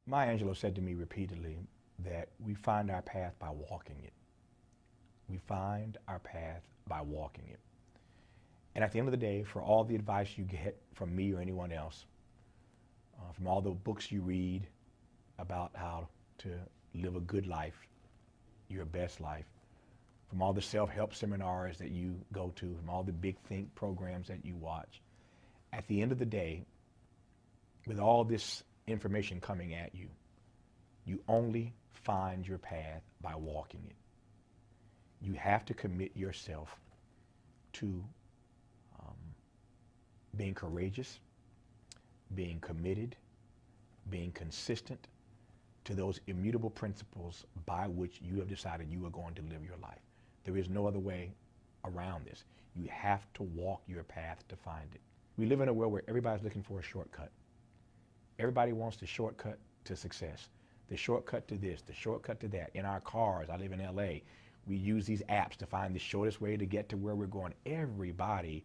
Maya Angelou said to me repeatedly that we find our path by walking it. We find our path by walking it. And at the end of the day, for all the advice you get from me or anyone else, from all the books you read about how to live a good life, your best life, from all the self-help seminars that you go to, from all the big think programs that you watch, at the end of the day, with all this information coming at you, you only find your path by walking it. You have to commit yourself to being courageous, being committed, being consistent to those immutable principles by which you have decided you are going to live your life. There is no other way around this. You have to walk your path to find it. We live in a world where everybody's looking for a shortcut. Everybody wants the shortcut to success, the shortcut to this, the shortcut to that. In our cars, I live in LA, we use these apps to find the shortest way to get to where we're going. Everybody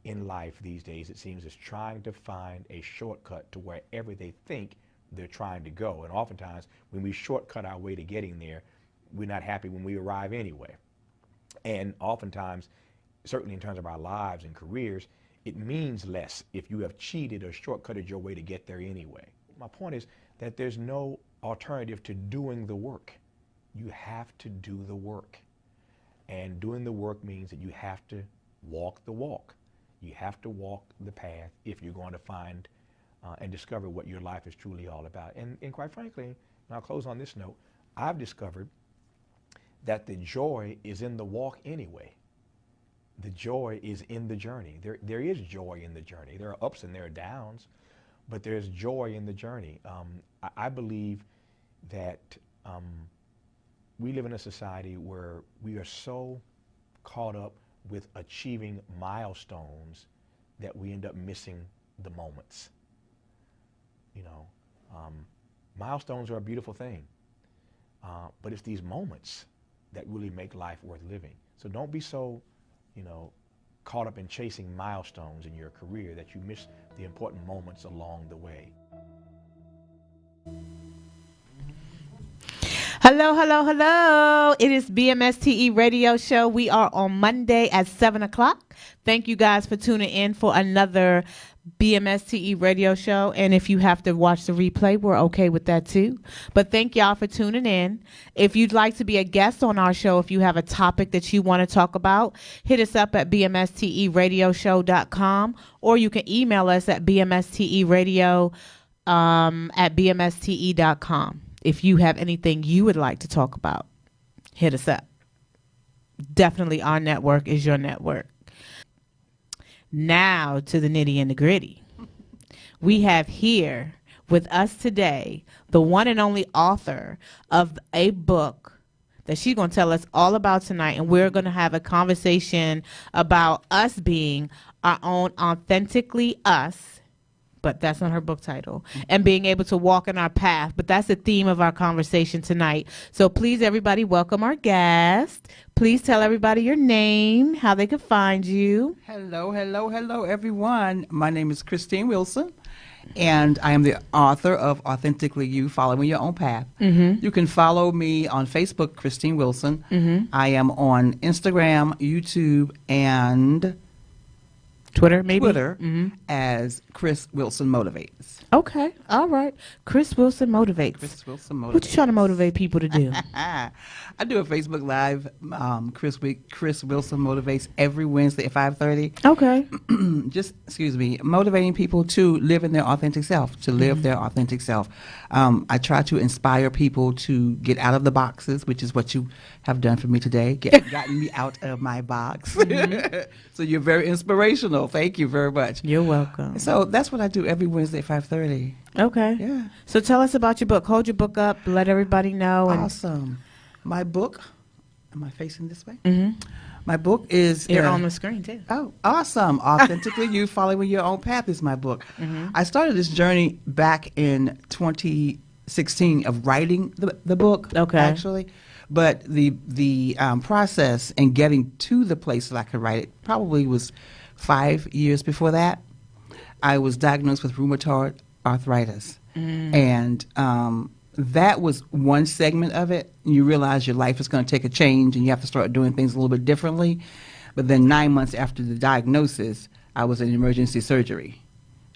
in life these days, it seems, is trying to find a shortcut to wherever they think they're trying to go. And oftentimes, when we shortcut our way to getting there, we're not happy when we arrive anyway. And oftentimes, certainly in terms of our lives and careers, it means less if you have cheated or shortcutted your way to get there anyway. My point is that there's no alternative to doing the work. You have to do the work. And doing the work means that you have to walk the walk. You have to walk the path if you're going to find and discover what your life is truly all about. And quite frankly, and I'll close on this note, I've discovered that the joy is in the walk anyway. The joy is in the journey. There is joy in the journey. There are ups and there are downs, but there's joy in the journey. I believe that we live in a society where we are so caught up with achieving milestones that we end up missing the moments. You know, milestones are a beautiful thing, but it's these moments that really make life worth living. So don't be so, caught up in chasing milestones in your career that you miss the important moments along the way. Hello, hello, hello. It is BMSTE Radio Show. We are on Monday at 7 o'clock. Thank you guys for tuning in for another BMSTE Radio Show. And if you have to watch the replay, we're okay with that too. But thank y'all for tuning in. If you'd like to be a guest on our show, if you have a topic that you want to talk about, hit us up at bmsteradioshow.com, or you can email us at bmsteradio at bmste.com. If you have anything you would like to talk about, hit us up. Definitely our network is your network. Now to the nitty and the gritty. We have here with us today the one and only author of a book that she's going to tell us all about tonight, and we're going to have a conversation about us being our own authentically us, but that's not her book title, and being able to walk in our path. But that's the theme of our conversation tonight. So please, everybody, welcome our guest. Please tell everybody your name, how they can find you. Hello, hello, hello, everyone. My name is Christine Wilson, and I am the author of Authentically You, Following Your Own Path. Mm-hmm. You can follow me on Facebook, Christine Wilson. Mm-hmm. I am on Instagram, YouTube, and Twitter, maybe? Twitter, as Chris Wilson Motivates. Okay, all right. Chris Wilson Motivates. Chris Wilson Motivates. What you trying to motivate people to do? I do a Facebook Live, Chris Wilson Motivates, every Wednesday at 5:30. Okay. Motivating people to live in their authentic self, to live their authentic self. I try to inspire people to get out of the boxes, which is what you have done for me today, gotten me out of my box. So you're very inspirational. Thank you very much. You're welcome. So that's what I do every Wednesday at 5:30. Okay. Yeah. So tell us about your book. Hold your book up. Let everybody know. Awesome. My book, am I facing this way? Mm-hmm. My book is... You're on the screen, too. Oh, awesome. Authentically You, Following Your Own Path is my book. Mm-hmm. I started this journey back in 2016 of writing the book, actually. But the process and getting to the place that I could write it probably was 5 years before that. I was diagnosed with rheumatoid arthritis. And that was one segment of it. You realize your life is going to take a change and you have to start doing things a little bit differently. But then 9 months after the diagnosis, I was in emergency surgery.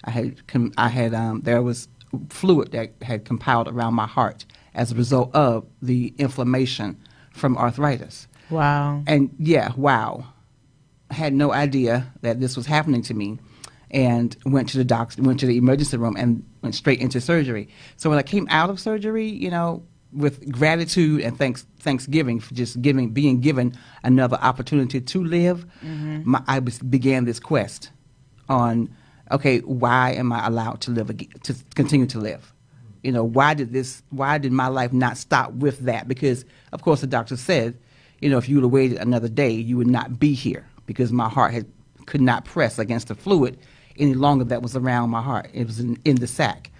There was fluid that had compiled around my heart as a result of the inflammation from arthritis. Wow. And wow. I had no idea that this was happening to me, and went to the doctor, went to the emergency room, and went straight into surgery. So when I came out of surgery, with gratitude and thanksgiving for just being given another opportunity to live, I began this quest on, okay, why am I allowed to live again, to continue to live? Why did my life not stop with that? Because of course the doctor said, if you would have waited another day, you would not be here, because my heart could not press against the fluid any longer that was around my heart. It was in the sac.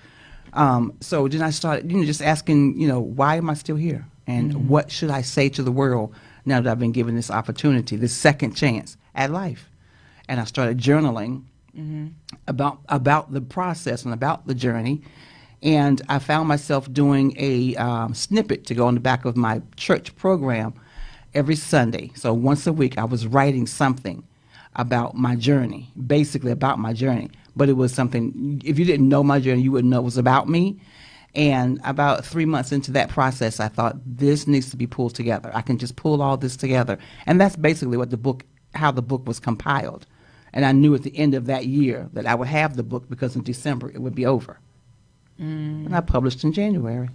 So then I started, just asking, why am I still here? And what should I say to the world now that I've been given this opportunity, this second chance at life? And I started journaling about the process and about the journey. And I found myself doing a snippet to go on the back of my church program every Sunday. So once a week, I was writing something about my journey, basically about my journey. But it was something, if you didn't know my journey, you wouldn't know it was about me. And about 3 months into that process, I thought, this needs to be pulled together. I can just pull all this together. And that's basically how the book was compiled. And I knew at the end of that year that I would have the book, because in December it would be over. And I published in January.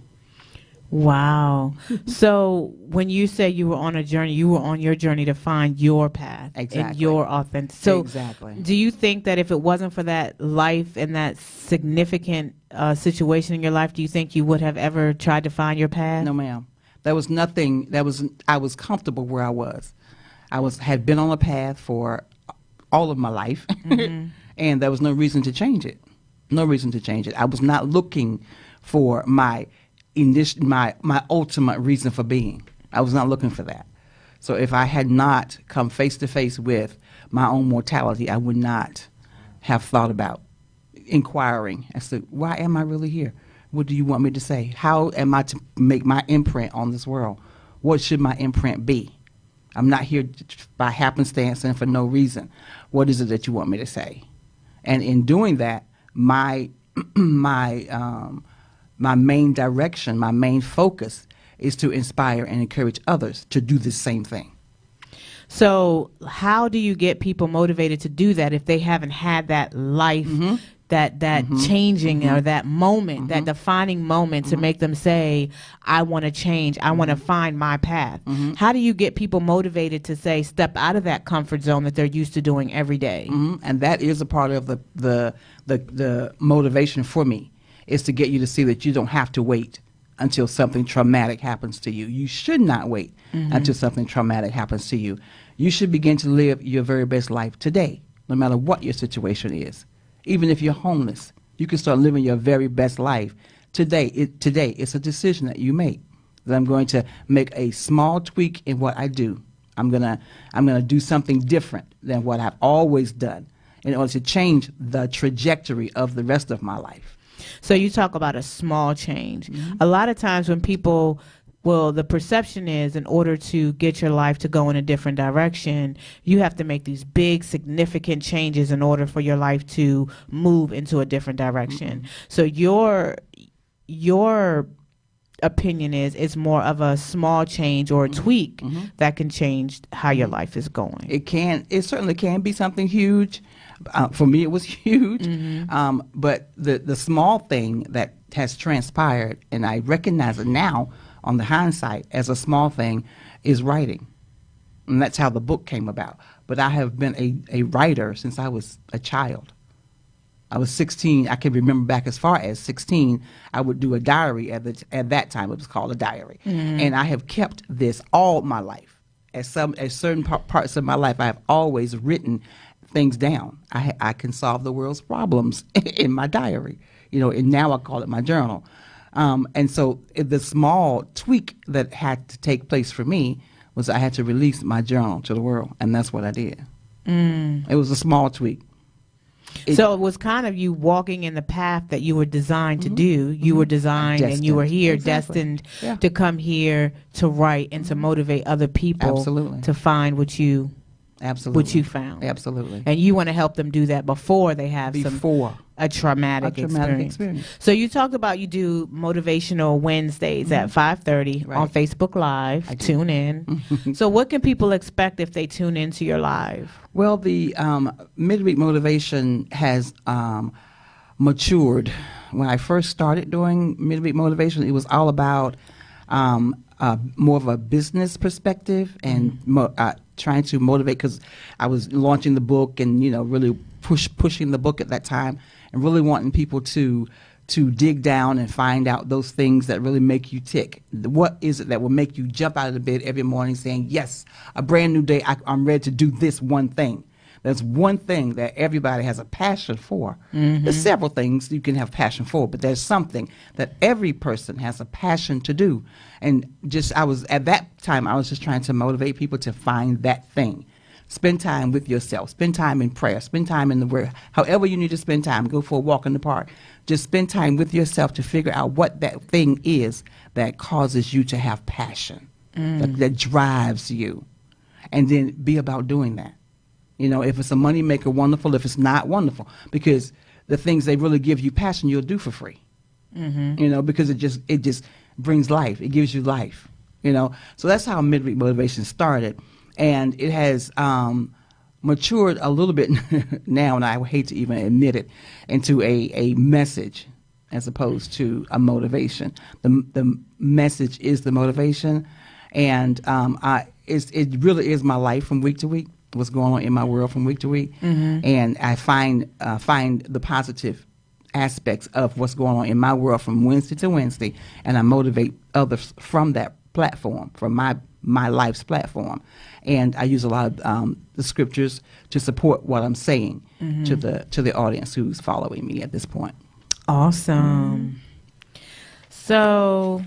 Wow. So when you say you were on a journey, you were on your journey to find your path. Exactly. And your authentic. So exactly. Do you think that if it wasn't for that life and that significant situation in your life, do you think you would have ever tried to find your path? No, ma'am. There was nothing. I was comfortable where I was. Had been on a path for all of my life, and there was no reason to change it. No reason to change it. I was not looking for my ultimate reason for being. I was not looking for that. So if I had not come face to face with my own mortality, I would not have thought about inquiring as to, why am I really here? What do you want me to say? How am I to make my imprint on this world? What should my imprint be? I'm not here by happenstance and for no reason. What is it that you want me to say? And in doing that, my main direction, my main focus is to inspire and encourage others to do the same thing. So how do you get people motivated to do that if they haven't had that life, that changing or that moment, that defining moment to make them say, I want to change, I want to find my path? How do you get people motivated to say, step out of that comfort zone that they're used to doing every day? And that is a part of the motivation for me, is to get you to see that you don't have to wait until something traumatic happens to you. You should not wait until something traumatic happens to you. You should begin to live your very best life today, no matter what your situation is. Even if you're homeless, you can start living your very best life today. Today, it's a decision that you make. That I'm going to make a small tweak in what I do. I'm gonna do something different than what I've always done in order to change the trajectory of the rest of my life. So you talk about a small change. A lot of times when people, the perception is, in order to get your life to go in a different direction, you have to make these big, significant changes in order for your life to move into a different direction. So your opinion is it's more of a small change or a tweak that can change how your life is going. It certainly can be something huge. For me, it was huge. But the small thing that has transpired, and I recognize it now on the hindsight as a small thing, is writing. And that's how the book came about. But I have been a writer since I was a child. I was 16. I can remember back as far as 16. I would do a diary at that time. It was called a diary, and I have kept this all my life. At certain parts of my life, I have always written things down. I can solve the world's problems in my diary, and now I call it my journal. And so the small tweak that had to take place for me was I had to release my journal to the world, and that's what I did. It was a small tweak. So it was kind of you walking in the path that you were designed to do. You were designed and you were here, destined to come here to write and to motivate other people to find what you found. Absolutely. And you want to help them do that before they have a traumatic experience. So you talked about you do motivational Wednesdays at 5:30 on Facebook Live. Tune in. So what can people expect if they tune into your live? Well, the midweek motivation has matured. When I first started doing midweek motivation, it was all about more of a business perspective and trying to motivate, because I was launching the book and really pushing the book at that time, and really wanting people to dig down and find out those things that really make you tick. What is it that will make you jump out of the bed every morning saying, yes, a brand new day, I'm ready to do this one thing. There's one thing that everybody has a passion for. There's several things you can have passion for, but there's something that every person has a passion to do. And at that time, I was just trying to motivate people to find that thing. Spend time with yourself. Spend time in prayer. Spend time in the Word. However you need to spend time. Go for a walk in the park. Just spend time with yourself to figure out what that thing is that causes you to have passion, that drives you. And then be about doing that. If it's a money maker, wonderful. If it's not, wonderful. Because the things they really give you passion, you'll do for free. Because it just brings life. It gives you life. So that's how midweek motivation started. And it has matured a little bit now, and I would hate to even admit it, into a message as opposed to a motivation. The message is the motivation, and it really is my life from week to week, what's going on in my world from week to week. And I find the positive aspects of what's going on in my world from Wednesday to Wednesday, and I motivate others from that platform, from my life's platform. And I use a lot of the scriptures to support what I'm saying to the audience who's following me at this point. Awesome. So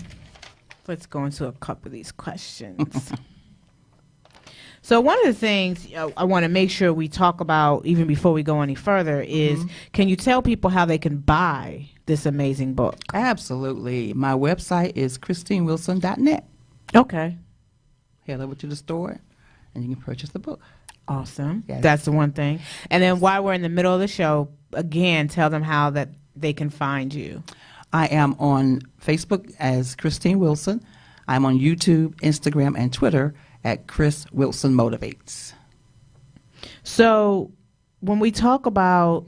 let's go into a couple of these questions. So one of the things I want to make sure we talk about, even before we go any further, is can you tell people how they can buy this amazing book? Absolutely. My website is christinewilson.net. Okay. Head over to the store and you can purchase the book. Awesome. Yes. That's the one thing. And then while we're in the middle of the show, again, tell them how that they can find you. I am on Facebook as Christine Wilson. I'm on YouTube, Instagram, and Twitter at Chris Wilson Motivates. So when we talk about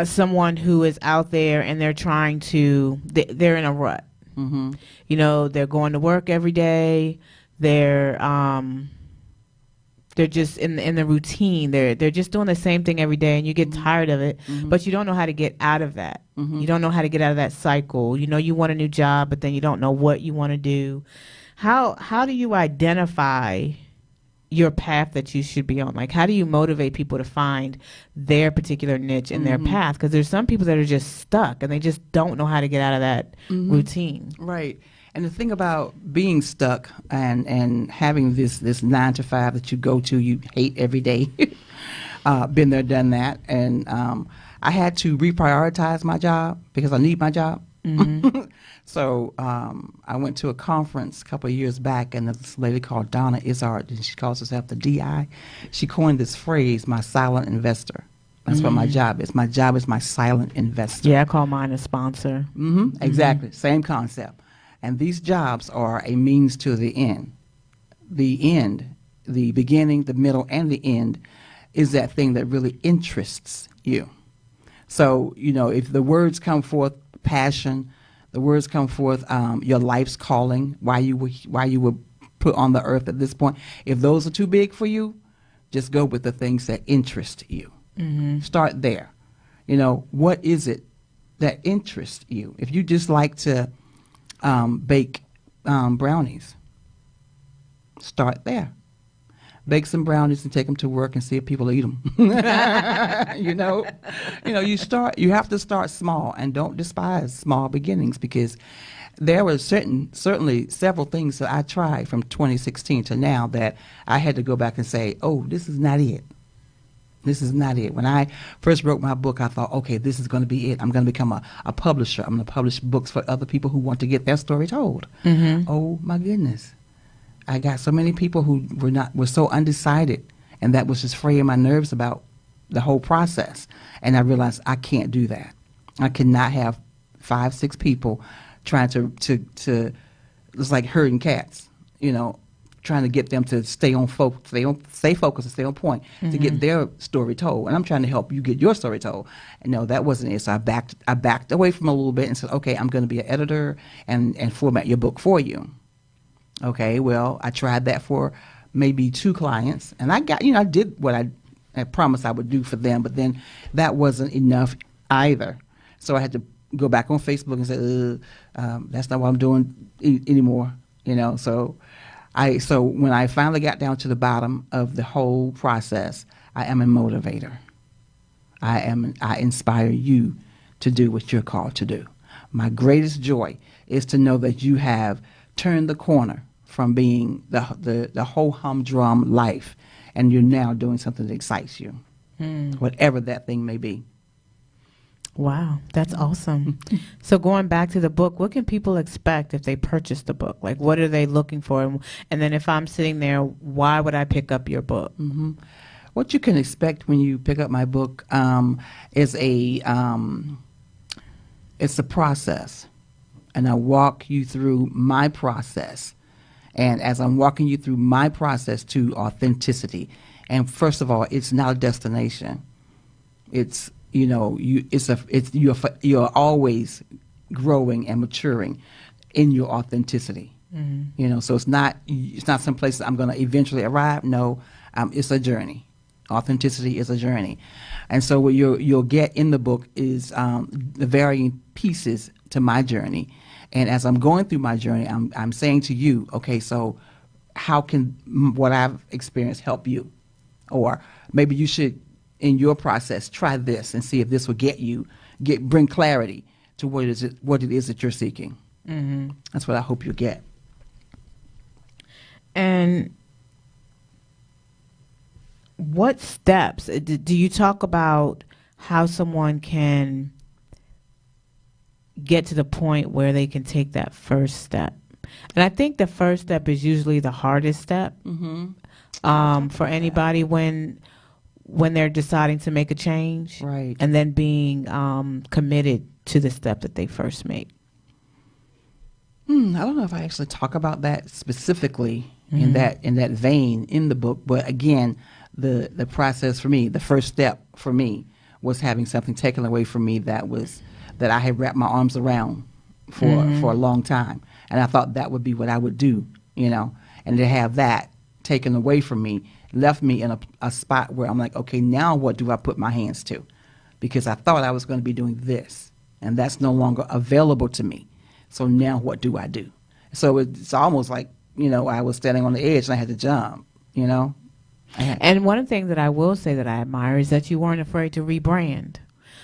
someone who is out there and they're trying to, they're in a rut. They're going to work every day. They're just in the routine. They're just doing the same thing every day, and you get tired of it. But you don't know how to get out of that. You don't know how to get out of that cycle. You want a new job, but then you don't know what you want to do. How do you identify your path that you should be on? Like, how do you motivate people to find their particular niche and their path? Because there's some people that are just stuck and they just don't know how to get out of that routine. Right. And the thing about being stuck and having this 9 to 5 that you go to, you hate every day, been there, done that. And I had to reprioritize my job because I need my job. So I went to a conference a couple of years back, and this lady called Donna Izzard, and she calls herself the DI. She coined this phrase, my silent investor. That's what my job is. My job is my silent investor. Yeah, I call mine a sponsor. Exactly. Same concept. And these jobs are a means to the end. The end, the beginning, the middle, and the end is that thing that really interests you. So, if the words come forth, passion, the words come forth, your life's calling, why you were put on the earth at this point. If those are too big for you, just go with the things that interest you. Start there. What is it that interests you? If you just like to bake brownies, start there. Bake some brownies and take them to work and see if people eat them. You have to start small, and don't despise small beginnings, because there were certainly several things that I tried from 2016 to now that I had to go back and say, oh, this is not it. This is not it. When I first wrote my book, I thought, okay, this is going to be it. I'm going to become a publisher. I'm going to publish books for other people who want to get their story told. Oh, my goodness. I got so many people who were so undecided, and that was just fraying my nerves about the whole process. And I realized I can't do that. I cannot have 5, 6 people trying to it's like herding cats, trying to get them to stay focused and stay on point to get their story told. And I'm trying to help you get your story told. And no, that wasn't it. So I backed away from it a little bit and said, okay, I'm going to be an editor and format your book for you. Okay, well, I tried that for maybe 2 clients, and I got, I did what I promised I would do for them, but then that wasn't enough either. So I had to go back on Facebook and say, that's not what I'm doing anymore, So when I finally got down to the bottom of the whole process, I am a motivator. I inspire you to do what you're called to do. My greatest joy is to know that you have turned the corner from being the whole humdrum life, and you're now doing something that excites you, whatever that thing may be. Wow, that's awesome. So going back to the book, what can people expect if they purchase the book? Like, what are they looking for? And then if I'm sitting there, why would I pick up your book? What you can expect when you pick up my book is it's a process. And I walk you through my process. And as I'm walking you through my process to authenticity, and first of all, it's not a destination. It's you're always growing and maturing in your authenticity. So it's not some place that I'm going to eventually arrive. No, it's a journey. Authenticity is a journey, and so what you'll get in the book is the varying pieces to my journey. And as I'm going through my journey, I'm saying to you, okay, so how can what I've experienced help you? Or maybe you should, in your process, try this and see if this will bring clarity to what it is that you're seeking. That's what I hope you get. And what steps do you talk about how someone can get to the point where they can take that first step? And I think the first step is usually the hardest step for anybody when they're deciding to make a change, right? And then being committed to the step that they first make. I don't know if I actually talk about that specifically in that vein in the book, but again, the process for me, the first step for me, was having something taken away from me that I had wrapped my arms around for a long time, and I thought that would be what I would do, and to have that taken away from me left me in a spot where I'm like, okay, now what do I put my hands to? Because I thought I was going to be doing this, and that's no longer available to me. So now what do I do? So it's almost like, I was standing on the edge and I had to jump, And one thing that I will say that I admire is that you weren't afraid to rebrand.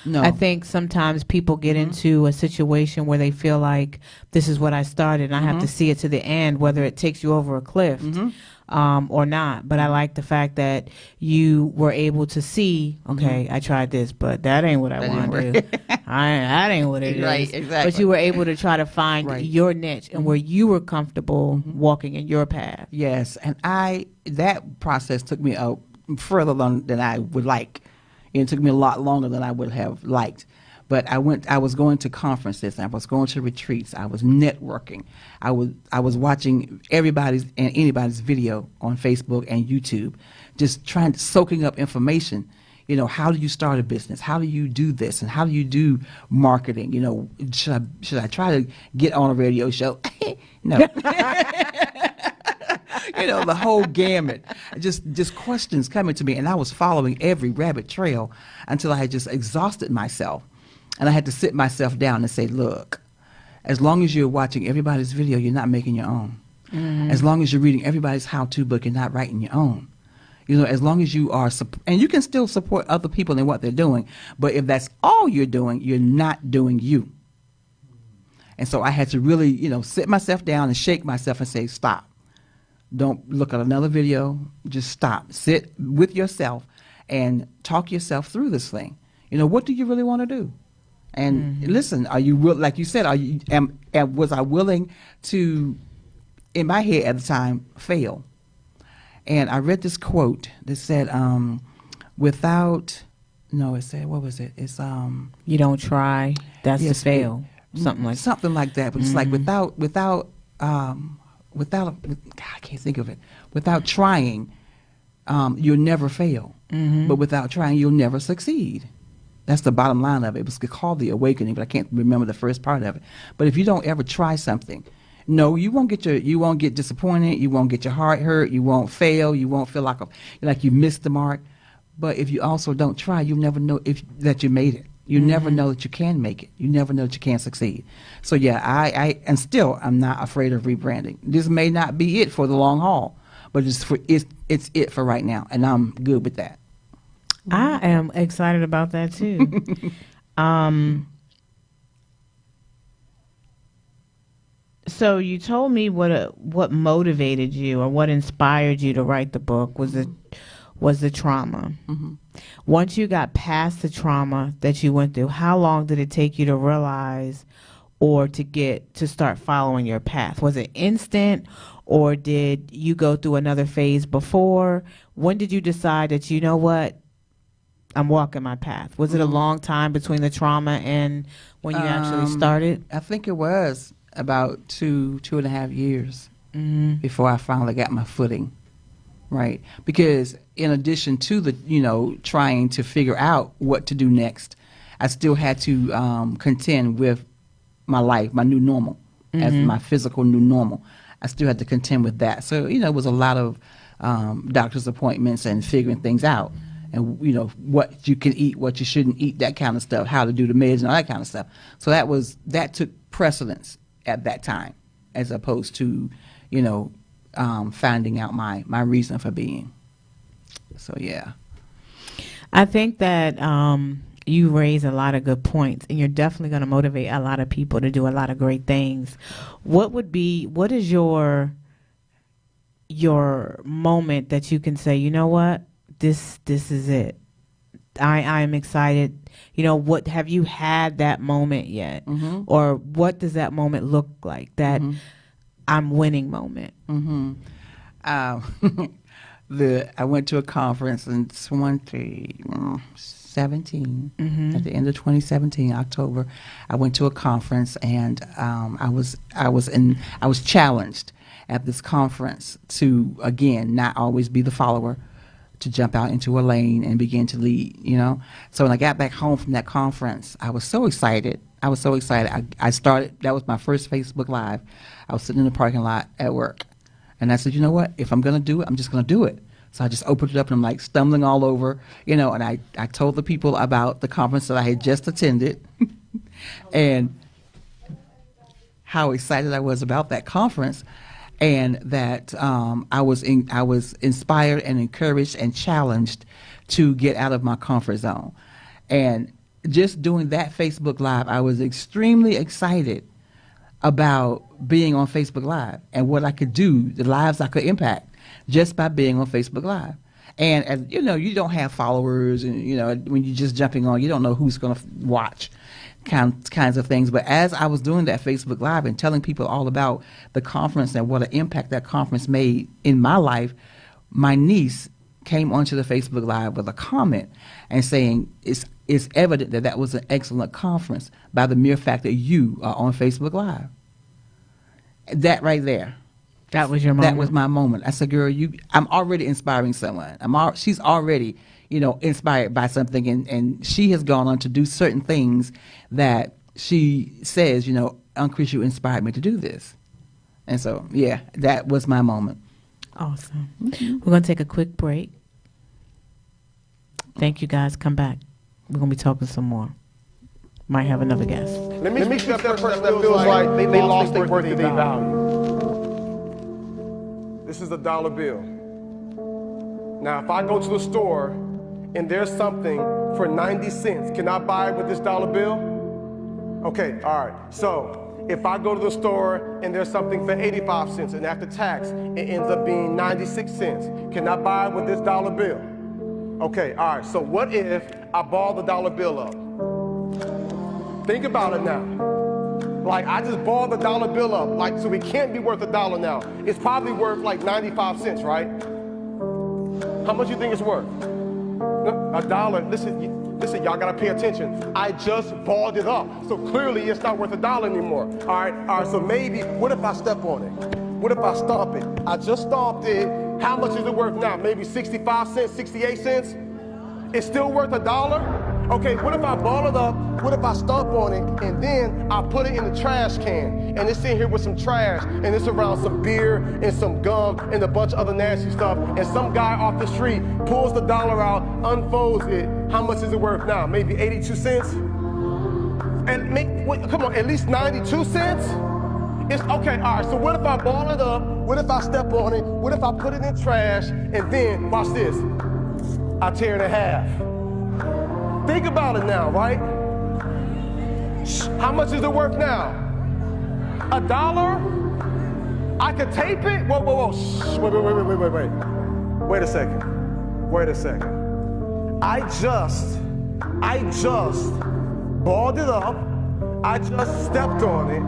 No. I think sometimes people get into a situation where they feel like this is what I started and I have to see it to the end, whether it takes you over a cliff or not. But I like the fact that you were able to see, okay, I tried this, but that ain't what I want to do. That ain't what it is. Right, exactly. But you were able to try to find your niche and where you were comfortable walking in your path. Yes, and that process took me further than I would like. It took me a lot longer than I would have liked. But I was going to conferences, I was going to retreats, I was networking. I was watching everybody's and anybody's video on Facebook and YouTube, just soaking up information. How do you start a business? How do you do this? And how do you do marketing? Should I try to get on a radio show? No. The whole gamut, just questions coming to me, and I was following every rabbit trail until I had just exhausted myself, and I had to sit myself down and say, look, as long as you're watching everybody's video, you're not making your own. As long as you're reading everybody's how-to book, you're not writing your own. As long as you are, and you can still support other people in what they're doing, but if that's all you're doing, you're not doing you. And so I had to really, you know, sit myself down and shake myself and say, stop. Don't look at another video. Just stop. Sit with yourself and talk yourself through this thing. You know, what do you really want to do? And listen, are you like you said? Was I willing to, in my head at the time, fail? And I read this quote that said, it said, what was it? It's You don't try, that's yes, to fail. Something like that. But it's like without I can't think of it. Without trying, you'll never fail. But without trying, you'll never succeed. That's the bottom line of it. It was called The Awakening, but I can't remember the first part of it. But if you don't ever try something, no, you won't get disappointed. You won't get your heart hurt. You won't fail. You won't feel like you missed the mark. But if you also don't try, you'll never know that you made it. You never know that you can make it. You never know that you can succeed. So yeah, I'm not afraid of rebranding. This may not be it for the long haul, but it's it for right now, and I'm good with that. I am excited about that too. So you told me what motivated you or what inspired you to write the book was the trauma. Once you got past the trauma that you went through, how long did it take you to realize or to start following your path? Was it instant, or did you go through another phase before? When did you decide that, you know what, I'm walking my path? Was it a long time between the trauma and when you actually started? I think it was about 2.5 years before I finally got my footing. Right, because in addition to the, trying to figure out what to do next, I still had to contend with my life, my new normal, as my physical new normal. I still had to contend with that. So, it was a lot of doctor's appointments and figuring things out, and what you can eat, what you shouldn't eat, that kind of stuff, how to do the meds and all that kind of stuff. So that took precedence at that time, as opposed to, finding out my reason for being. So yeah, I think that you raise a lot of good points, and you're definitely going to motivate a lot of people to do a lot of great things. What is your moment that you can say, you know what, this is it, I am excited? What have you had that moment yet? Or what does that moment look like, that I'm winning moment? I went to a conference in 2017. At the end of 2017, October, I went to a conference, and I was challenged at this conference to, again, not always be the follower, to jump out into a lane and begin to lead. So when I got back home from that conference, I was so excited. I started. That was my first Facebook Live. I was sitting in the parking lot at work, and I said, you know what? If I'm going to do it, I'm just going to do it. So I just opened it up, and I'm like stumbling all over, and I told the people about the conference that I had just attended and how excited I was about that conference, and that I was inspired and encouraged and challenged to get out of my comfort zone. And just doing that Facebook Live, I was extremely excited about being on Facebook Live and what I could do, the lives I could impact just by being on Facebook Live. And as you don't have followers, and when you're just jumping on, you don't know who's going to watch, kinds of things. But as I was doing that Facebook Live and telling people all about the conference and what an impact that conference made in my life, my niece came onto the Facebook Live with a comment and saying, it's evident that was an excellent conference by the mere fact that you are on Facebook Live. That right there. That was your moment? That was my moment. I said, girl, I'm already inspiring someone. She's already, inspired by something, and she has gone on to do certain things that she says, Uncle Chris, you inspired me to do this. And so, yeah, that was my moment. Awesome. We're going to take a quick break. Thank you, guys. Come back. We're going to be talking some more. Might have another guest. Let me speak to that person that feels like they lost their worth that they value. This is a dollar bill. Now, if I go to the store and there's something for 90 cents, can I buy it with this dollar bill? Okay, all right. So if I go to the store and there's something for 85 cents and after tax, it ends up being 96 cents. Can I buy it with this dollar bill? Okay, all right, so what if I ball the dollar bill up? Think about it now. Like, I just balled the dollar bill up, like, so it can't be worth $1 now. It's probably worth like 95 cents, right? How much you think it's worth? $1. Listen, y'all gotta pay attention. I just balled it up, so clearly it's not worth $1 anymore. All right, so maybe, what if I step on it? What if I stomp it? I just stomped it. How much is it worth now? Maybe 65 cents, 68 cents? It's still worth $1? Okay, what if I ball it up? What if I stomp on it and then I put it in the trash can and it's in here with some trash and it's around some beer and some gum and a bunch of other nasty stuff and some guy off the street pulls the dollar out, unfolds it. How much is it worth now? Maybe 82 cents? And come on, at least 92 cents? It's okay, all right, so what if I ball it up? What if I step on it? What if I put it in trash and then, watch this, I tear it in half? Think about it now, right? How much is it worth now? $1? I could tape it? Whoa. Shh. Wait. Wait a second. I just balled it up. I just stepped on it.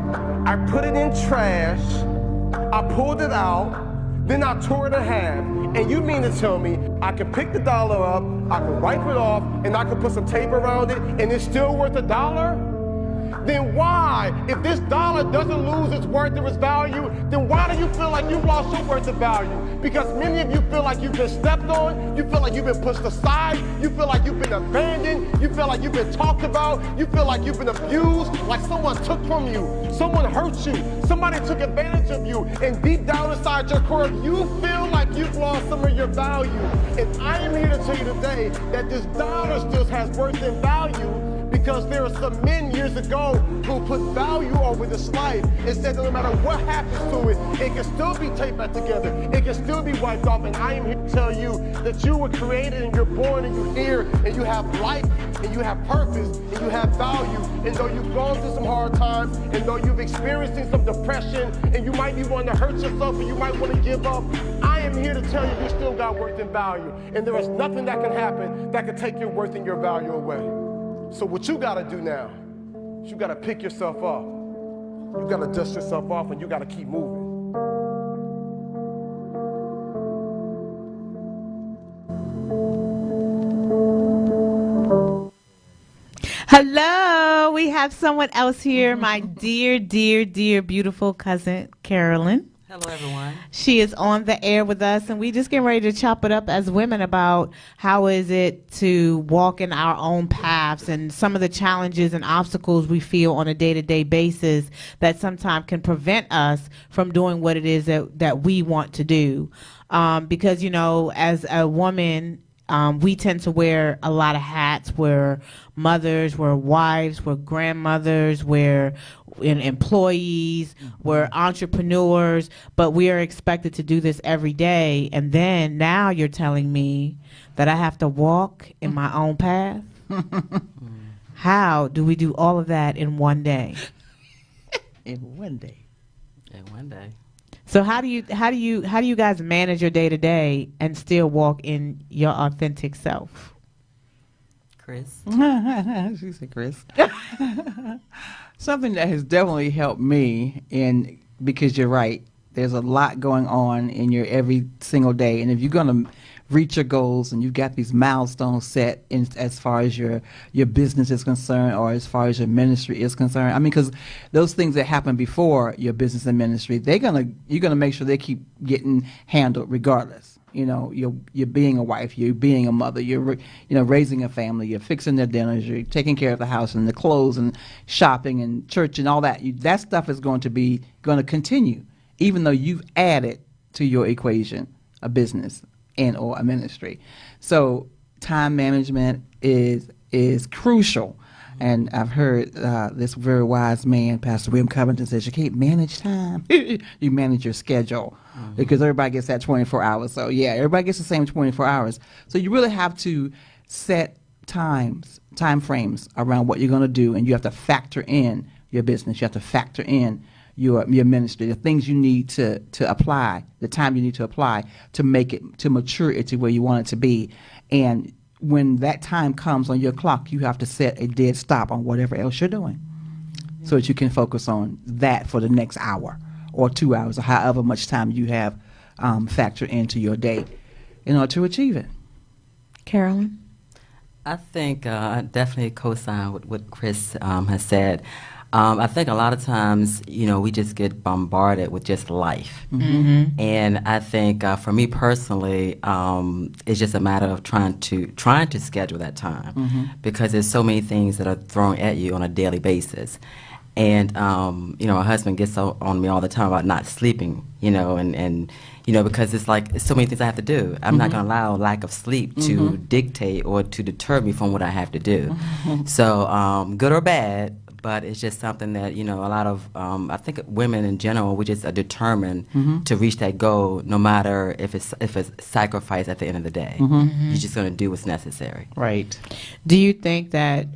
I put it in trash. I pulled it out. Then I tore it in half. And you mean to tell me I can pick the dollar up, I can wipe it off, and I can put some tape around it, and it's still worth $1? Then why, if this dollar doesn't lose its worth or its value, then why do you feel like you've lost your worth of value? Because many of you feel like you've been stepped on, you feel like you've been pushed aside, you feel like you've been abandoned, you feel like you've been talked about, you feel like you've been abused, like someone took from you, someone hurt you, somebody took advantage of you, and deep down inside your core, you feel like you've lost some of your value. And I am here to tell you today that this dollar still has worth and value, because there are some men years ago who put value over this life and said that no matter what happens to it, it can still be taped back together. It can still be wiped off. And I am here to tell you that you were created and you're born and you're here and you have life and you have purpose and you have value. And though you've gone through some hard times and though you've experienced some depression and you might be wanting to hurt yourself and you might want to give up, I am here to tell you still got worth and value. And there is nothing that can happen that can take your worth and your value away. So what you gotta do now is you gotta pick yourself up. You gotta dust yourself off and you gotta keep moving. Hello, we have someone else here, my dear, beautiful cousin, Carolyn. Hello, everyone. She is on the air with us, and we just getting ready to chop it up as women about how is it to walk in our own paths and some of the challenges and obstacles we feel on a day-to-day basis that sometimes can prevent us from doing what it is that we want to do. Because, you know, as a woman, we tend to wear a lot of hats. We're mothers, we're wives, we're grandmothers, we're employees, we're entrepreneurs, but we are expected to do this every day. And then now you're telling me that I have to walk in my own path? How do we do all of that in one day? In one day. In one day. So how do you guys manage your day to day and still walk in your authentic self? Chris. She said Chris. Something that has definitely helped me because you're right. There's a lot going on in your every single day, and if you're going to reach your goals and you've got these milestones set as far as your business is concerned or as far as your ministry is concerned. I mean, because those things that happen before your business and ministry, you're gonna make sure they keep getting handled regardless. You know, you're being a wife, you're being a mother, you're raising a family, you're fixing their dinners, you're taking care of the house and the clothes and shopping and church and all that. That stuff is going to continue, even though you've added to your equation a business and or a ministry. So time management is crucial. And I've heard this very wise man, Pastor William Covington, says you can't manage time. You manage your schedule, because everybody gets that 24 hours. So yeah, everybody gets the same 24 hours. So you really have to set time frames around what you're going to do, and you have to factor in your business. You have to factor in your ministry, the things you need to apply, the time you need to apply to make it, to mature it to where you want it to be. And when that time comes on your clock, you have to set a dead stop on whatever else you're doing so that you can focus on that for the next hour or 2 hours or however much time you have factored into your day in order to achieve it. Carolyn? I think I definitely co-sign with what Chris has said. I think a lot of times, we just get bombarded with just life. Mm-hmm. And I think for me personally, it's just a matter of trying to schedule that time because there's so many things that are thrown at you on a daily basis. And, my husband gets on me all the time about not sleeping, and because it's like it's so many things I have to do. I'm not going to allow lack of sleep to dictate or to deter me from what I have to do. So good or bad, but it's just something that, a lot of, I think women in general, we just are determined to reach that goal no matter if it's sacrifice at the end of the day. You're just going to do what's necessary. Right. Do you think that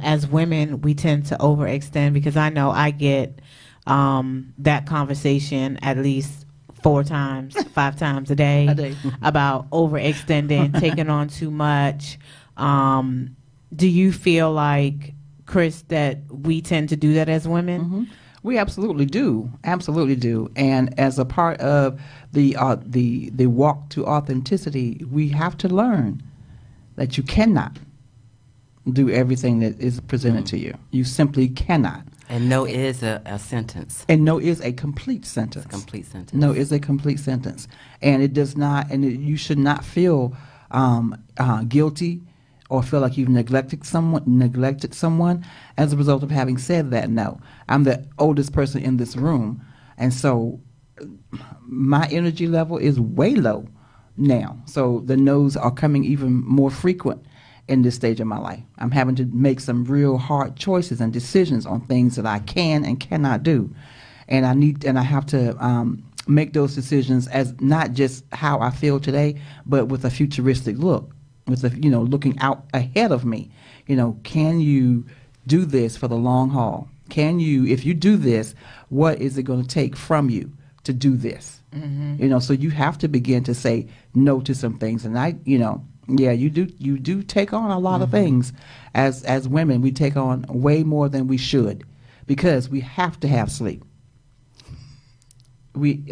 as women we tend to overextend? Because I know I get that conversation at least 4 times, 5 times a day about overextending, taking on too much. Do you feel like, Chris, that we tend to do that as women? We absolutely do, and as a part of the walk to authenticity, we have to learn that you cannot do everything that is presented to you. You simply cannot. And no is a sentence. And no is a complete sentence. It's a complete sentence. No is a complete sentence, and it does not. And you should not feel guilty or feel like you've neglected someone as a result of having said that. No, I'm the oldest person in this room, and so my energy level is way low now. So the no's are coming even more frequent in this stage of my life. I'm having to make some real hard choices and decisions on things that I can and cannot do, and I have to make those decisions as not just how I feel today, but with a futuristic look. With looking out ahead of me, can you do this for the long haul? Can you, if you do this, what is it going to take from you to do this? So you have to begin to say no to some things. And you do take on a lot of things. As women, we take on way more than we should because we have to have sleep. We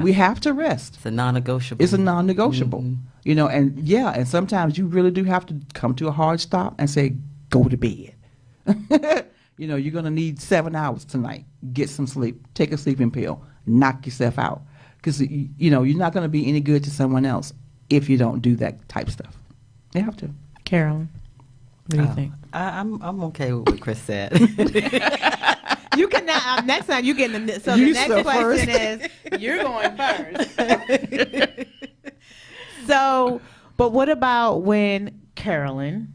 we have to rest. It's a non-negotiable. It's a non-negotiable. And sometimes you really do have to come to a hard stop and say, go to bed. You're going to need 7 hours tonight. Get some sleep. Take a sleeping pill. Knock yourself out. Because, you're not going to be any good to someone else if you don't do that type of stuff. You have to. Carolyn, what do you think? I'm okay with what Chris said. You can now, next time you get in the, so You the next so question first. is, you're going first. So, but what about when, Carolyn,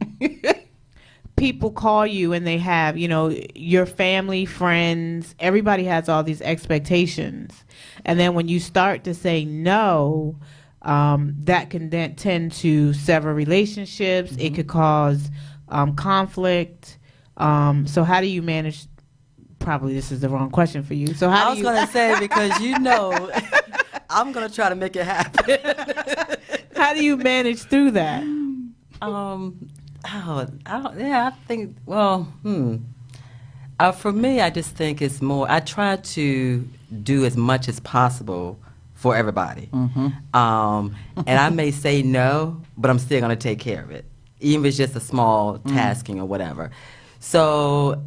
people call you and they have, your family, friends, everybody has all these expectations. And then when you start to say no, that can then tend to sever relationships. It could cause conflict. So how do you manage? Probably this is the wrong question for you. So how I was going to say, because I'm going to try to make it happen. How do you manage through that? I think, for me, I just think it's more, I try to do as much as possible for everybody. And I may say no, but I'm still going to take care of it, even if it's just a small tasking or whatever. So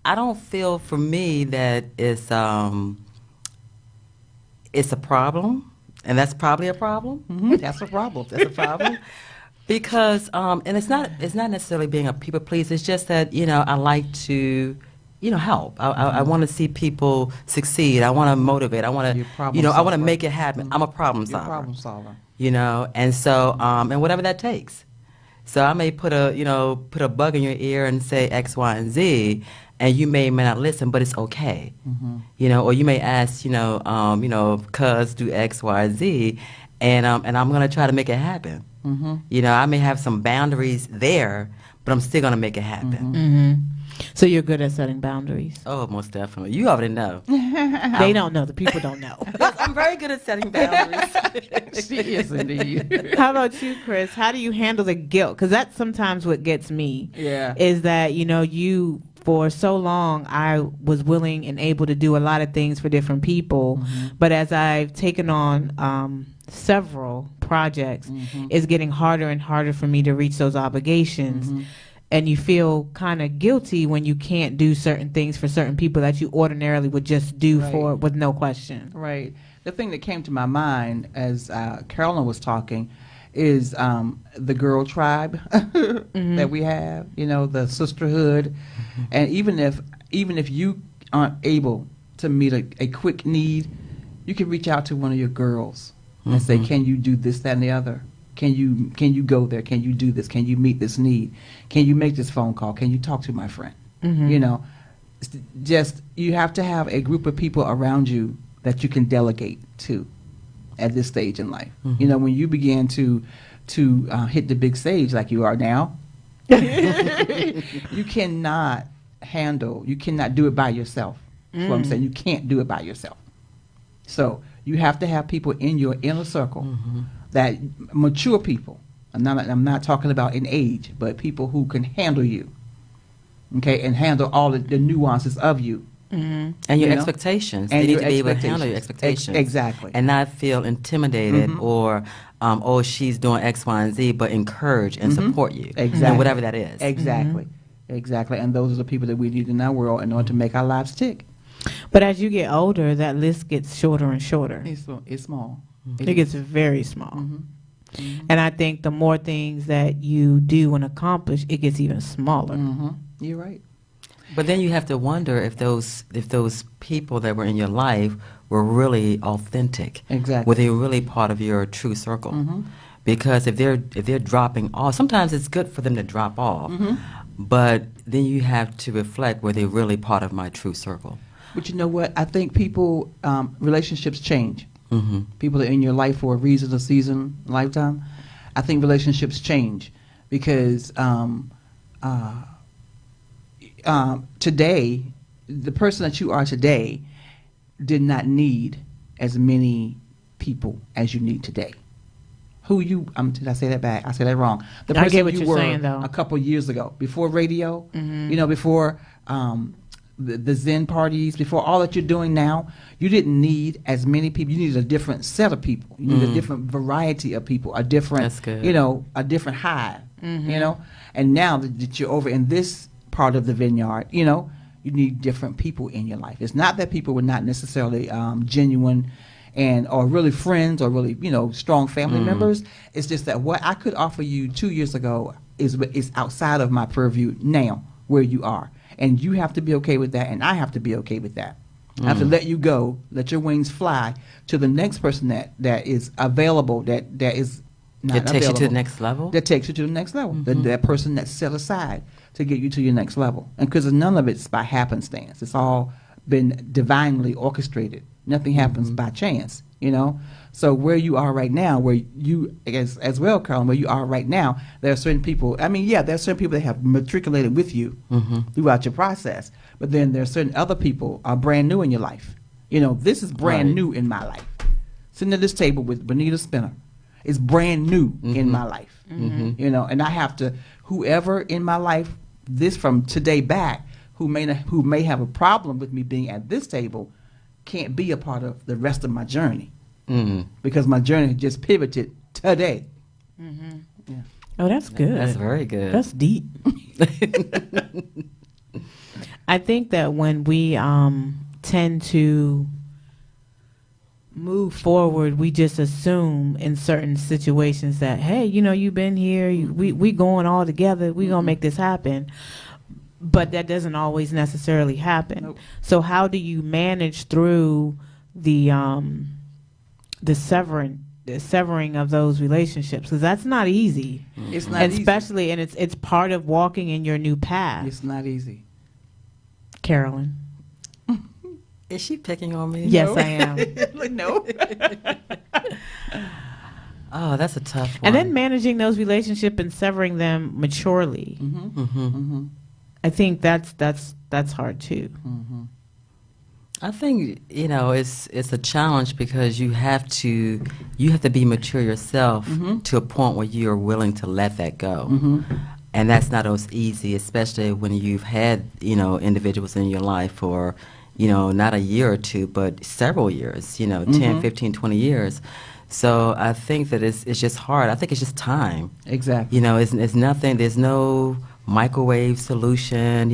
I don't feel, for me, that it's a problem, and that's probably a problem. That's a problem. That's a problem. Because, and it's not necessarily being a people pleaser. It's just that, I like to, help. I want to see people succeed. I want to motivate. I want to, I want to make it happen. I'm a problem solver. You're a problem solver. And so, and whatever that takes. So I may put a bug in your ear and say X, Y, and Z, and you may not listen, but it's okay. Or you may ask, cuz do X, Y, Z, and I'm going to try to make it happen. I may have some boundaries there, but I'm still going to make it happen. So you're good at setting boundaries. Oh, most definitely. You already know. They don't know. The people don't know. Yes, I'm very good at setting boundaries. She is indeed. How about you, Chris? How do you handle the guilt? Because that's sometimes what gets me. Yeah. Is that, you, for so long, I was willing and able to do a lot of things for different people. Mm-hmm. But as I've taken on several projects, Mm-hmm. it's getting harder and harder for me to reach those obligations. Mm-hmm. And you feel kind of guilty when you can't do certain things for certain people that you ordinarily would just do Right. for with no question. Right. The thing that came to my mind as Carolyn was talking is the girl tribe that we have, the sisterhood. And even if you aren't able to meet a quick need, you can reach out to one of your girls and say, can you do this, that, and the other? Can you go there? Can you do this? Can you meet this need? Can you make this phone call? Can you talk to my friend? Just you have to have a group of people around you that you can delegate to at this stage in life. When you begin to hit the big stage like you are now, you cannot do it by yourself. That's what I'm saying. You can't do it by yourself. So you have to have people in your inner circle that mature people. I'm not talking about in age, but people who can handle you, okay, and handle all the nuances of you. And your expectations. They need to be able to handle your expectations. Exactly. And not feel intimidated or, she's doing X, Y, and Z, but encourage and support you. Exactly. And whatever that is. Exactly. Exactly. And those are the people that we need in our world in order to make our lives tick. But as you get older, that list gets shorter and shorter. It's small. It gets very small. And I think the more things that you do and accomplish, it gets even smaller. You're right. But then you have to wonder if those people that were in your life were really authentic. Exactly. Were they really part of your true circle? Because if they're dropping off, sometimes it's good for them to drop off. But then you have to reflect, were they really part of my true circle? But you know what? I think people, relationships change. People are in your life for a reason, a season, lifetime. I think relationships change because today, the person that you are today did not need as many people as you need today. Did I say that back? I said that wrong. The I person get what you you're were saying, though. a couple years ago, before radio, before the Zen parties, before all that you're doing now, you didn't need as many people. You needed a different set of people. You needed a different variety of people, a different, That's good. a different hive, And now that you're over in this part of the vineyard, you need different people in your life. It's not that people were not necessarily genuine or really friends or really, strong family members. It's just that what I could offer you 2 years ago is outside of my purview now, where you are. And you have to be okay with that, and I have to be okay with that. I have to let you go, let your wings fly to the next person that is available, that is not It takes you to the available. next level? That takes you to the next level. That person that's set aside to get you to your next level. And because none of it's by happenstance. It's all been divinely orchestrated. Nothing happens by chance, So where you are right now, where you, as well, Carolyn, where you are right now, there are certain people, there are certain people that have matriculated with you throughout your process. But then there are certain other people are brand new in your life. This is brand new in my life. Sitting at this table with Bonita Spinner is brand new in my life. And I have to, whoever in my life, this from today back, who may have a problem with me being at this table, can't be a part of the rest of my journey. Because my journey just pivoted today. Yeah. Oh, that's good. That's very good. That's deep. I think that when we tend to move forward, we just assume in certain situations that, hey, you've been here, we going all together, we gonna make this happen. But that doesn't always necessarily happen. Nope. So how do you manage through the severing of those relationships? Because that's not easy. It's not easy. Especially, and it's part of walking in your new path. It's not easy. Carolyn. Is she picking on me? Yes, I am. No. Oh, that's a tough one. And then managing those relationships and severing them maturely. I think that's hard too. I think it's a challenge because you have to be mature yourself to a point where you are willing to let that go, and that's not always easy, especially when you've had individuals in your life for not a year or two, but several years, 10, 15, 20 years. So I think that it's just hard. I think it's just time. Exactly. It's nothing. There's no microwave solution.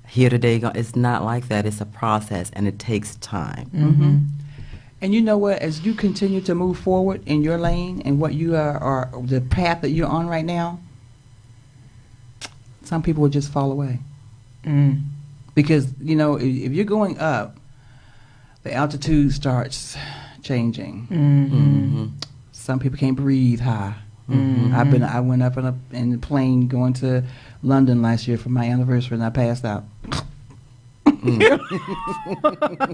Here today. It's not like that. It's a process, and it takes time. And you know what? As you continue to move forward in your lane and what you are, or the path that you're on right now, some people will just fall away. Because, if you're going up, the altitude starts changing. Some people can't breathe high. I went up in the plane going to London last year for my anniversary, and I passed out.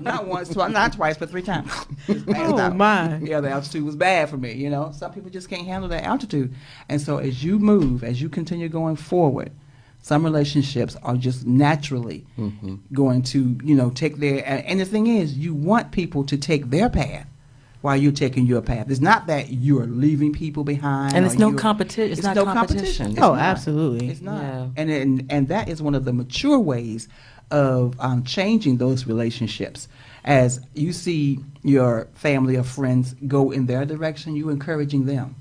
Not once, not twice, but 3 times. Just passed out. My. Yeah, the altitude was bad for me. Some people just can't handle that altitude, and so as you continue going forward, some relationships are just naturally going to take their. And the thing is, you want people to take their path while you're taking your path. It's not that you're leaving people behind. And it's no competition. It's not no competition. It's Oh, not. absolutely. It's not. Yeah. And that is one of the mature ways of changing those relationships. As you see your family or friends go in their direction, you encouraging them.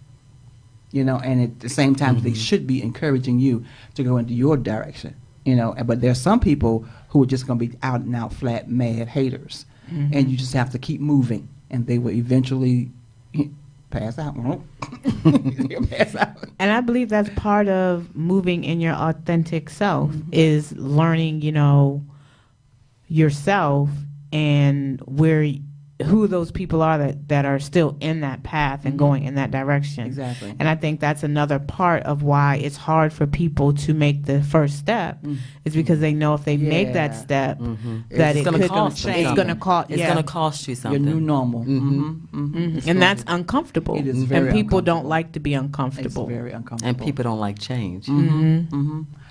And at the same time, they should be encouraging you to go into your direction. But there's some people who are just going to be out and out flat mad haters, and you just have to keep moving, and they will eventually pass out. They'll pass out. And I believe that's part of moving in your authentic self is learning, yourself and who those people are that are still in that path and going in that direction. Exactly. And I think that's another part of why it's hard for people to make the first step is because they know if they make that step that It's it gonna could cost them it's something. going to cost It's going to cost you Your something. new normal. and that's uncomfortable. It is and very people don't uncomfortable. like to be It's uncomfortable. very uncomfortable. And people don't like change.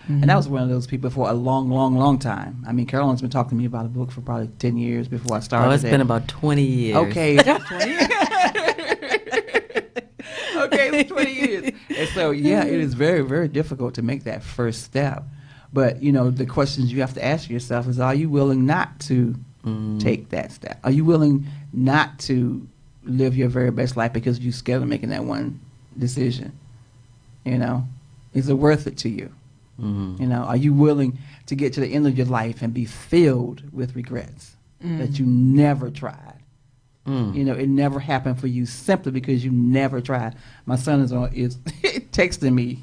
And I was one of those people for a long, long, long time. I mean, Carolyn's been talking to me about a book for probably 10 years before I started. Oh, it's been about 20 years. Okay, it's 20 years. Okay, it's 20 years. And so, yeah, it is very, very difficult to make that first step. But, the questions you have to ask yourself is, are you willing not to take that step? Are you willing not to live your very best life because you're scared of making that one decision? Is it worth it to you? Are you willing to get to the end of your life and be filled with regrets that you never tried? It never happened for you simply because you never tried. My son is texting me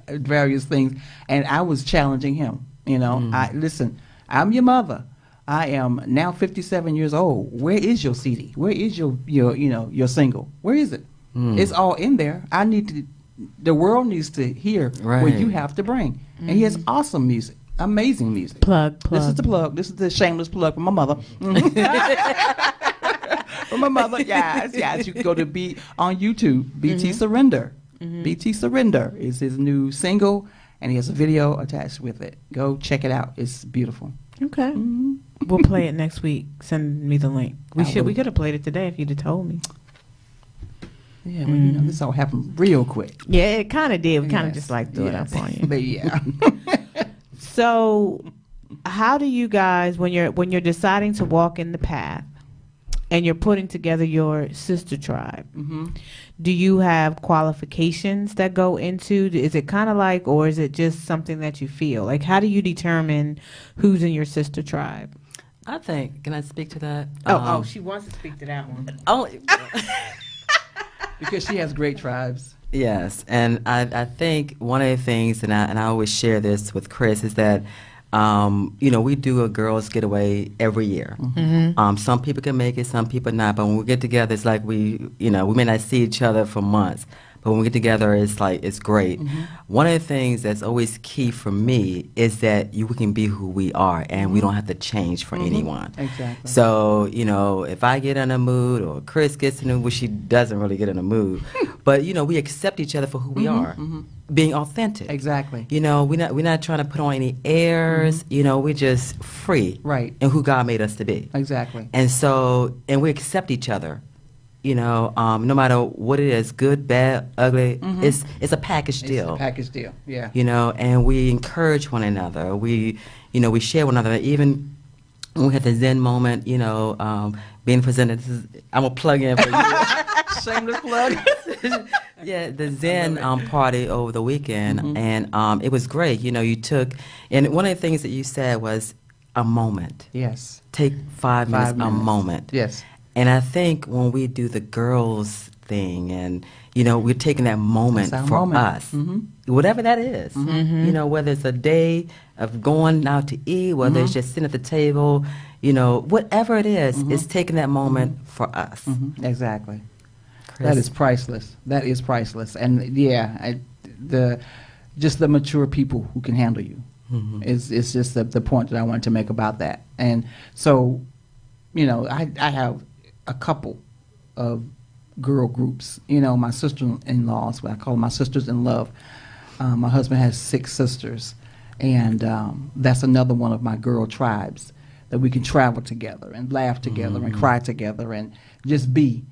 various things, and I was challenging him. Listen, I'm your mother. I am now 57 years old. Where is your CD? Where is your single? Where is it? It's all in there. The world needs to hear what you have to bring. And he has awesome music, amazing music. Plug. This is the plug. This is the shameless plug from my mother. From my mother, yes. You can go to on YouTube, BT Surrender. BT Surrender is his new single, and he has a video attached with it. Go check it out. It's beautiful. Okay. We'll play it next week. Send me the link. We will. could have played it today if you'd have told me. Yeah, well, this all happened real quick. Yeah, it kind of did. We kind of Yes, just threw it up on you. But yeah. So, how do you guys, when you're deciding to walk in the path, and you're putting together your sister tribe, do you have qualifications that go into? Is it kind of like, or is it just something that you feel? Like, how do you determine who's in your sister tribe? I think, can I speak to that? She wants to speak to that one. Only, Because she has great tribes. yes, and I think one of the things, and I always share this with Chris, is that we do a girls' getaway every year. Some people can make it, some people not. But when we get together, it's like we may not see each other for months, but when we get together, it's like it's great. One of the things that's always key for me is that we can be who we are, and we don't have to change for anyone. Exactly. So if I get in a mood, or Chris gets in a mood, she doesn't really get in a mood, but we accept each other for who we are, being authentic. Exactly. We're not trying to put on any airs. We're just free, Right. in who God made us to be. Exactly. And we accept each other. No matter what it is, good, bad, ugly, it's a package deal. It's a package deal. Yeah. And we encourage one another. We share one another. Even when we had the Zen moment, being presented. I'm a plug in for you. Shameless plug. Yeah, the Zen party over the weekend, and it was great. You took, and one of the things that you said was a moment. Yes. Take 5 minutes, a moment. Yes. And I think when we do the girls thing, and we're taking that moment That's our for moment. us, whatever that is. Whether it's a day of going out to eat, whether it's just sitting at the table, whatever it is, it's taking that moment for us. Exactly. Chris? That is priceless. That is priceless. And yeah, just the mature people who can handle you. It's just the point that I wanted to make about that. And so, I have a couple of girl groups. My sister-in-laws, what I call them my sisters in love. My husband has 6 sisters, and that's another one of my girl tribes that we can travel together and laugh together and cry together and just be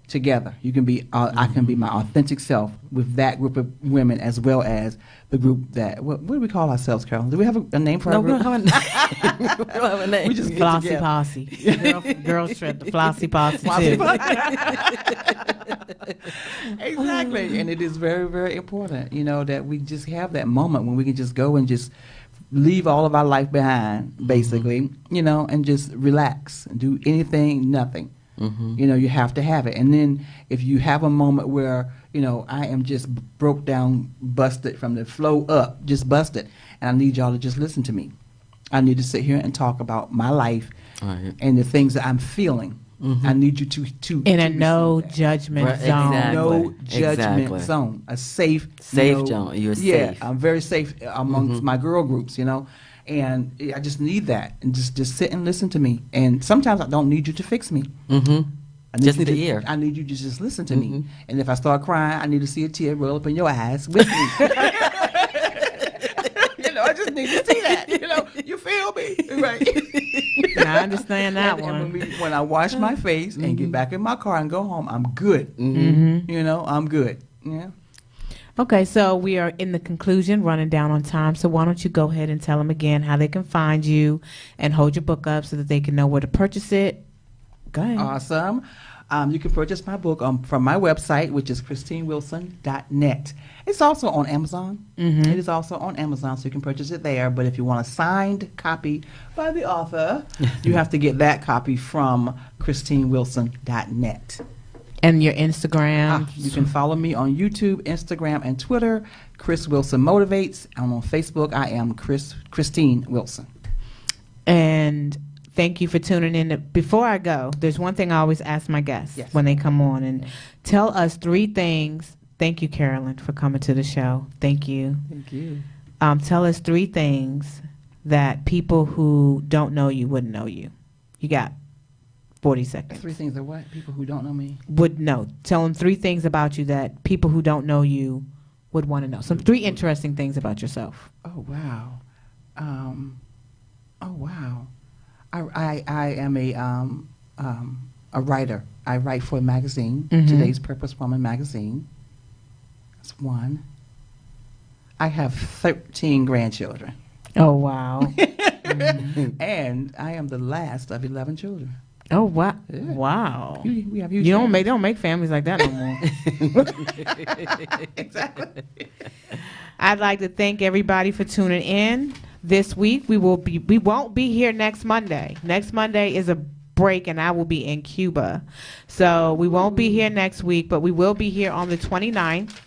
together. You can be, I can be my authentic self with that group of women, as well as the group that, what do we call ourselves, Carolyn? Do we have a name for our group? We don't have a name. We just get Flossy together. Posse. Girls trip the Flossy Posse too. Exactly. And it is very, very important, that we just have that moment when we can just go and just leave all of our life behind, basically, and just relax and do anything, nothing. You have to have it. And then if you have a moment where, I am just broke down, busted from the flow up, just busted, and I need y'all to just listen to me. I need to sit here and talk about my life and the things that I'm feeling. I need you to In a receive no that. judgment Right, zone. exactly. No judgment Exactly. zone. A safe Zone. You're yeah, safe. I'm very safe amongst my girl groups, and I just need that, and just sit and listen to me. And sometimes I don't need you to fix me. I Just you need to to hear. I need you to just listen to me. And if I start crying, I need to see a tear roll up in your eyes with me. I just need to see that. You feel me, right? I understand that And one. when I wash my face and get back in my car and go home, I'm good. I'm good. Yeah. Okay, so we are in the conclusion, running down on time. So why don't you go ahead and tell them again how they can find you and hold your book up so that they can know where to purchase it. Go ahead. Awesome. You can purchase my book from my website, which is christinewilson.net. It's also on Amazon. It is also on Amazon, so you can purchase it there. But if you want a signed copy by the author, you have to get that copy from christinewilson.net. And your Instagram. You can follow me on YouTube, Instagram, and Twitter. Chris Wilson Motivates. And on Facebook, I am Christine Wilson. And thank you for tuning in. Before I go, there's one thing I always ask my guests Yes. when they come on, and tell us 3 things. Thank you, Carolyn, for coming to the show. Thank you. Thank you. Tell us 3 things that people who don't know you wouldn't know you. You got 40 seconds. 3 things that what? People who don't know me. Would know. Tell them 3 things about you that people who don't know you would want to know. Some 3 interesting things about yourself. Oh, wow. Wow. I am a writer. I write for a magazine, Today's Purpose Woman magazine. That's 1. I have 13 grandchildren. Oh, wow. And I am the last of 11 children. Oh, wow. Yeah. Wow. We have huge You families. don't make families like that no more. Exactly. I'd like to thank everybody for tuning in this week. We won't be here next Monday. Next Monday is a break, and I will be in Cuba. So we won't be here next week, but we will be here on the 29th.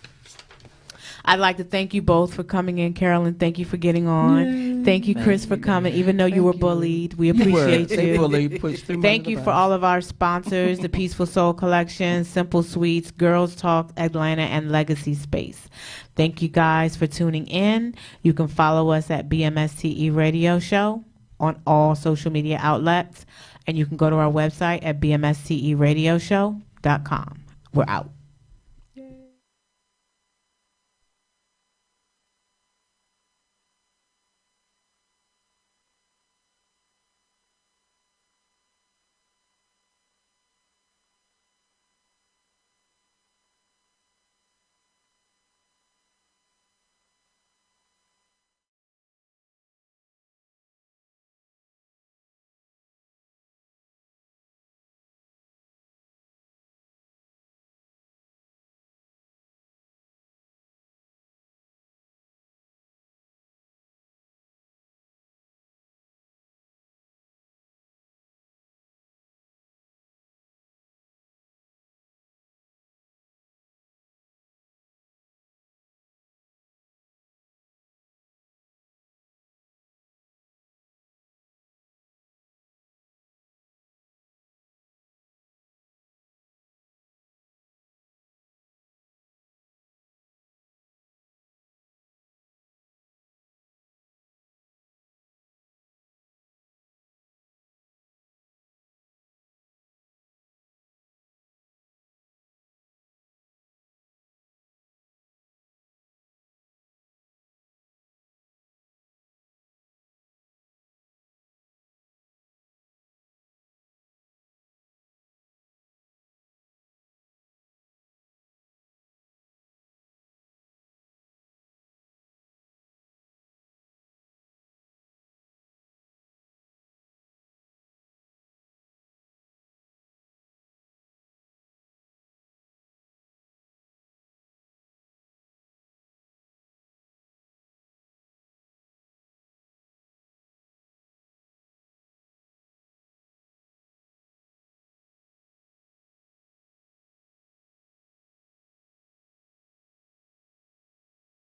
I'd like to thank you both for coming in. Carolyn, thank you for getting on. Thank you, Chris, for coming. Even though you were bullied, we appreciate They you. bullied, pushed through Thank under you the for bus. all of our sponsors, the Peaceful Soul Collection, Simple Sweets, Girls Talk Atlanta, and Legacy Space. Thank you guys for tuning in. You can follow us at BMSTE Radio Show on all social media outlets, and you can go to our website at bmsteradioshow.com. We're out.